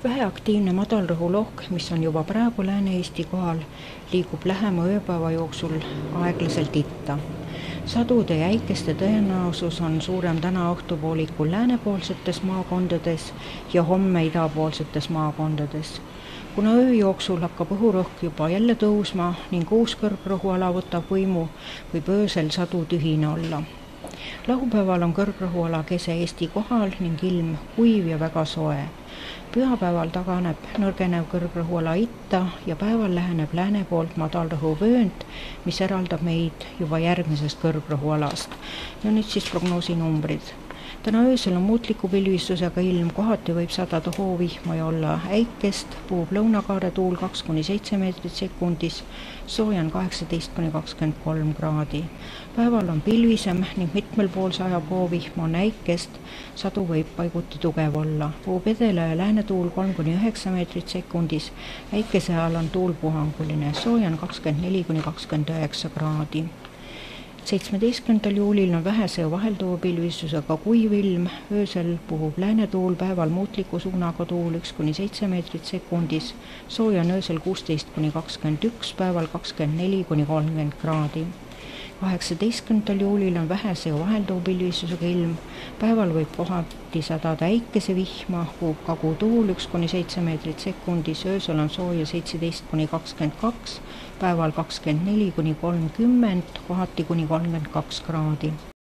Väheaktiivne madalrõhulohk, mis on juba praegu Lääne-Eesti kohal, liigub lähema ööpäeva jooksul aeglaselt itta. Sadude ja äikeste tõenäosus on suurem täna õhtupoolikul läänepoolsetes maakondades ja homme idapoolsetes maakondades. Kuna öö jooksul hakkab õhurõhk juba jälle tõusma ning uus kõrgrõhuala võtab võimu, võib öösel sadu tühine olla. Laupäeval on kõrgrõhuala kese Eesti kohal ning ilm kuiv ja väga soe. Pühapäeval taganeb nõrgenev kõrgrõhuala itta ja päeval läheneb lääne poolt madalrõhuvöönd, mis eraldab meid juba järgmisest kõrgrõhualast. Ja nüüd siis prognoosinumbrid. Täna öösel on muutliku pilvistusega ilm, kohati võib sadada hoovihma ja olla äikest, puhub lõunakaare tuul 2–7 meetrit sekundis, sooja on 18–23 kraadi. Päeval on pilvisem ning mitmel pool sajab hoovihma, on äikest, sadu võib paiguti tugev olla. Puhub edela ja lääne tuul 3–9 meetrit sekundis, äikese ajal on tuul puhanguline, sooja on 24–29 kraadi. 17. juulil on vähese vahelduva pilvistusega kuiv ilm, öösel puhub lääne tuul, päeval muutliku suunaga tuul 1–7 meetrit sekundis, sooja on öösel 16–21, päeval 24–30 kraadi. 18. juulil on vähese ja vahelduva pilvistusega ilm, päeval võib kohati sadada äikese vihma, puhub kagutuul 1–7 meetrit sekundis, öösel on sooja 17–22, päeval 24–30, kohati kuni 32 kraadi.